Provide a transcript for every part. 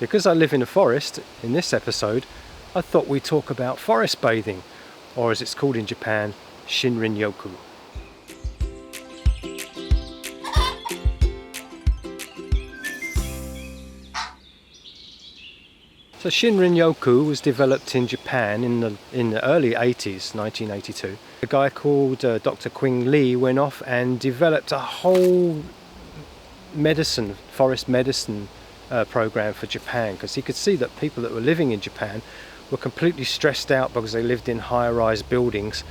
because I live in a forest, in this episode, I thought we'd talk about forest bathing, or as it's called in Japan, Shinrin Yoku. So Shinrin Yoku was developed in Japan in the early 80s, 1982. A guy called Dr. Qing Li went off and developed a whole forest medicine program for Japan, because he could see that people that were living in Japan were completely stressed out because they lived in high-rise buildings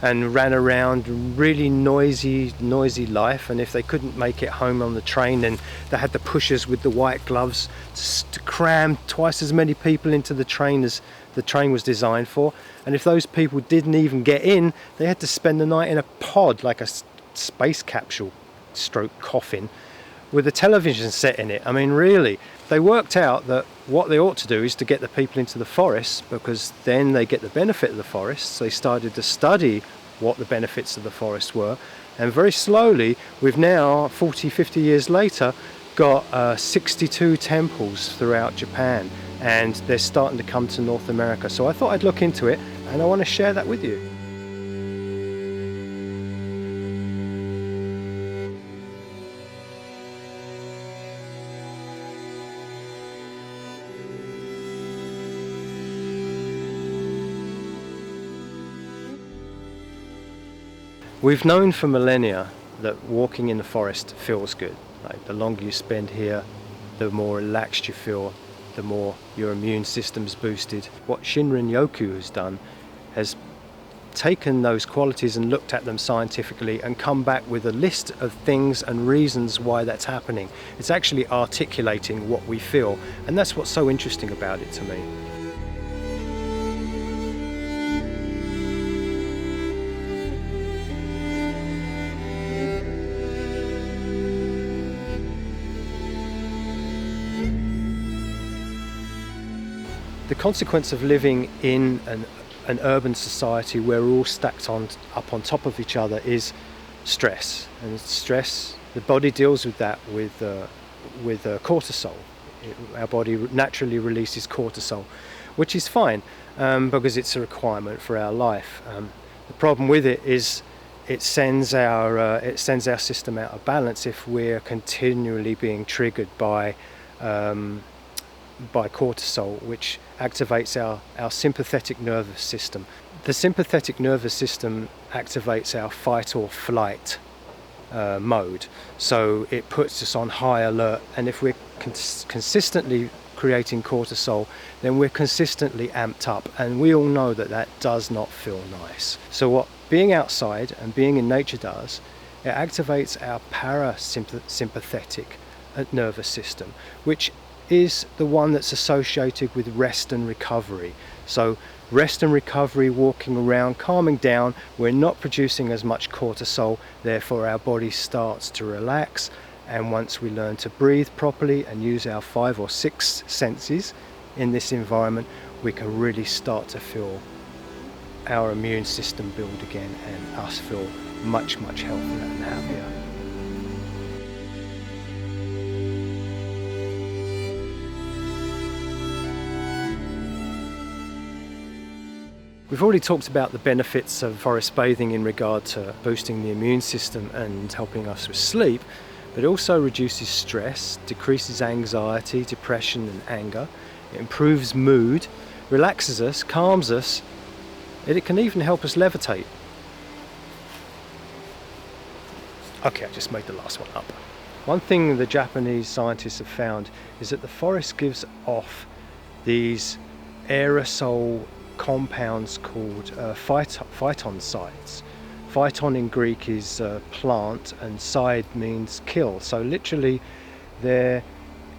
and ran around, really noisy life, and if they couldn't make it home on the train, then they had the pushers with the white gloves to cram twice as many people into the train as the train was designed for. And if those people didn't even get in, they had to spend the night in a pod, like a space capsule stroke coffin, with a television set in it. I mean, really, they worked out that what they ought to do is to get the people into the forests, because then they get the benefit of the forests. They started to study what the benefits of the forest were, and very slowly, we've now, 40-50 years later, got 62 temples throughout Japan, and they're starting to come to North America. So I thought I'd look into it, and I want to share that with you. We've known for millennia that walking in the forest feels good. Like, the longer you spend here, the more relaxed you feel, the more your immune system's boosted. What Shinrin Yoku has done has taken those qualities and looked at them scientifically and come back with a list of things and reasons why that's happening. It's actually articulating what we feel, and that's what's so interesting about it to me. The consequence of living in an urban society where we're all stacked up on top of each other is stress. And stress, the body deals with that with cortisol. Our body naturally releases cortisol, which is fine because it's a requirement for our life. The problem with it is it sends our system out of balance if we're continually being triggered by cortisol, which activates our sympathetic nervous system. The sympathetic nervous system activates our fight or flight mode, so it puts us on high alert, and if we're consistently creating cortisol, then we're consistently amped up, and we all know that that does not feel nice. So what being outside and being in nature does, it activates our parasympathetic nervous system, which is the one that's associated with rest and recovery. So rest and recovery, walking around, calming down, we're not producing as much cortisol, therefore our body starts to relax, and once we learn to breathe properly and use our 5 or 6 senses in this environment, we can really start to feel our immune system build again and us feel much healthier and happier. We've already talked about the benefits of forest bathing in regard to boosting the immune system and helping us with sleep, but it also reduces stress, decreases anxiety, depression and anger. It improves mood, relaxes us, calms us, and it can even help us levitate. Okay, I just made the last one up. One thing the Japanese scientists have found is that the forest gives off these aerosol compounds called phytoncides. Phyton in Greek is plant and side means kill. So literally they're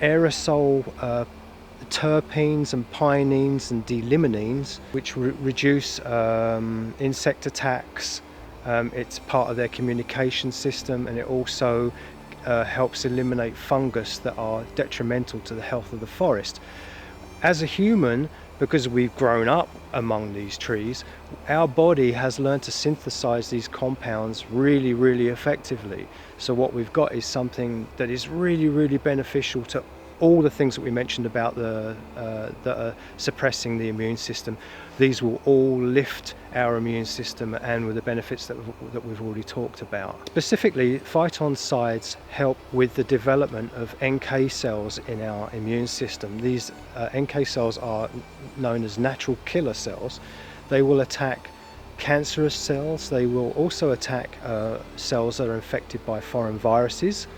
aerosol terpenes and pinene and d-limonene, which reduce insect attacks. It's part of their communication system, and it also helps eliminate fungus that are detrimental to the health of the forest. As a human, because we've grown up among these trees, our body has learned to synthesize these compounds really effectively. So what we've got is something that is really beneficial to all the things that we mentioned about that are suppressing the immune system, these will all lift our immune system, and with the benefits that we've already talked about. Specifically, phytoncides help with the development of NK cells in our immune system. These NK cells are known as natural killer cells. They will attack cancerous cells. They will also attack cells that are infected by foreign viruses.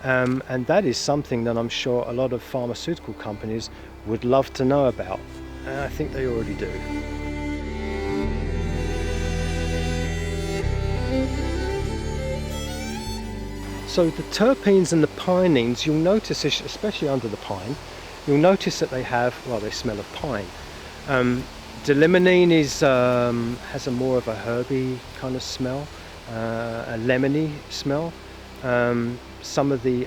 And that is something that I'm sure a lot of pharmaceutical companies would love to know about. And I think they already do. So the terpenes and the pinene, you'll notice, especially under the pine, you'll notice that they have, well, they smell of pine. The limonene has a more of a herby kind of smell, a lemony smell. Some of the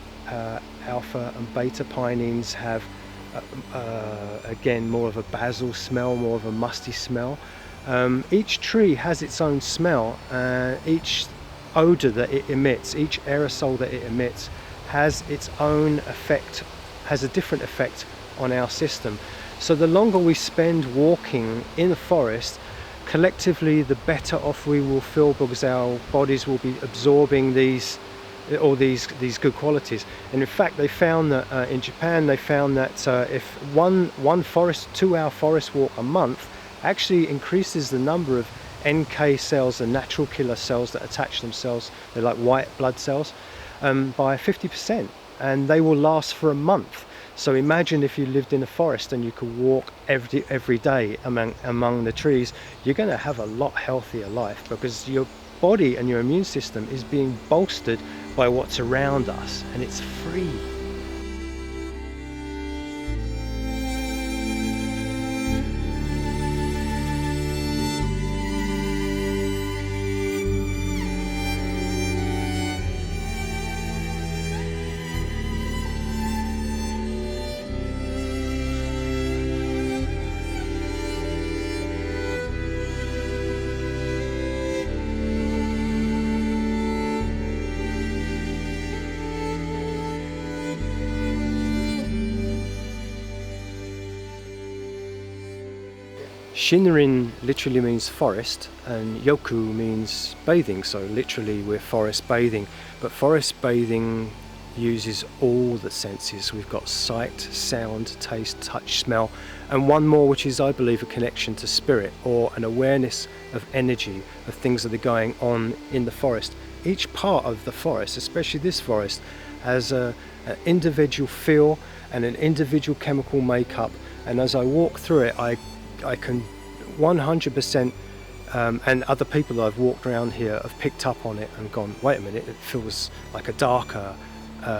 alpha and beta pinenes have, again, more of a basil smell, more of a musty smell. Each tree has its own smell. Each odor that it emits, each aerosol that it emits, has its own effect, has a different effect on our system. So the longer we spend walking in the forest, collectively the better off we will feel, because our bodies will be absorbing these good qualities. And in fact, they found that in Japan, they found that if one 2-hour forest walk a month actually increases the number of NK cells, the natural killer cells that attach themselves, they're like white blood cells, by 50%, and they will last for a month. So imagine if you lived in a forest and you could walk every day among the trees, you're going to have a lot healthier life, because your body and your immune system is being bolstered by what's around us, and it's free. Shinrin literally means forest, and Yoku means bathing, so literally we're forest bathing. But forest bathing uses all the senses. We've got sight, sound, taste, touch, smell, and one more, which is, I believe, a connection to spirit, or an awareness of energy, of things that are going on in the forest. Each part of the forest, especially this forest, has an individual feel and an individual chemical makeup, and as I walk through it, I can 100%, and other people that I've walked around here have picked up on it and gone, wait a minute, it feels like a darker,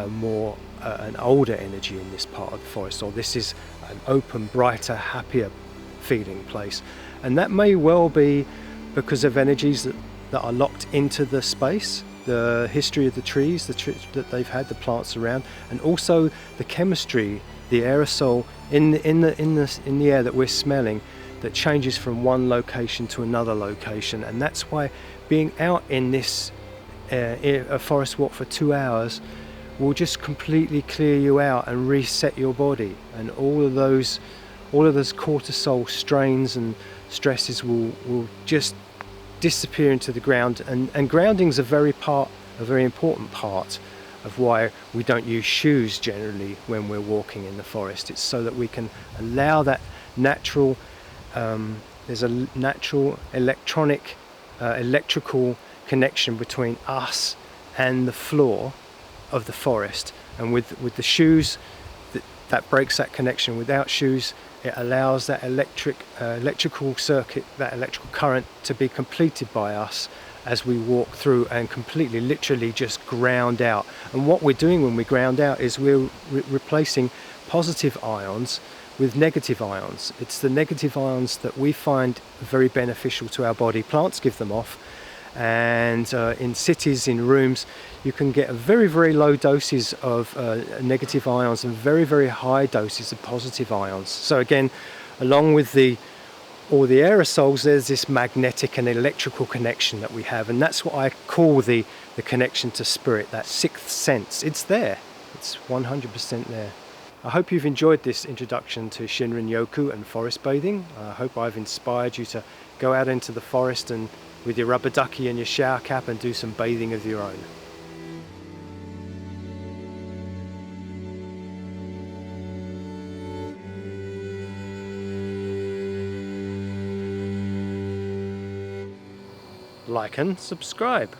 more an older energy in this part of the forest, or this is an open, brighter, happier feeling place. And that may well be because of energies that are locked into the space, the history of the trees, that they've had, the plants around, and also the chemistry, the aerosol in the air that we're smelling, that changes from one location to another location. And that's why being out in this a forest walk for 2 hours will just completely clear you out and reset your body, and all of those cortisol strains and stresses will just disappear into the ground. And grounding's a very important part of why we don't use shoes generally when we're walking in the forest. It's so that we can allow that natural, there's a natural electrical connection between us and the floor of the forest. And with the shoes, that breaks that connection. Without shoes, it allows that electrical circuit, that electrical current, to be completed by us as we walk through, and completely, literally just ground out. And what we're doing when we ground out is we're replacing positive ions with negative ions. It's the negative ions that we find very beneficial to our body. Plants give them off, and in cities, in rooms, you can get very, very low doses of negative ions and very, very high doses of positive ions. So again, along with all the aerosols, there's this magnetic and electrical connection that we have, and that's what I call the connection to spirit, that sixth sense. It's there, it's 100% there. I hope you've enjoyed this introduction to Shinrin Yoku and forest bathing. I hope I've inspired you to go out into the forest and with your rubber ducky and your shower cap and do some bathing of your own. Like and subscribe.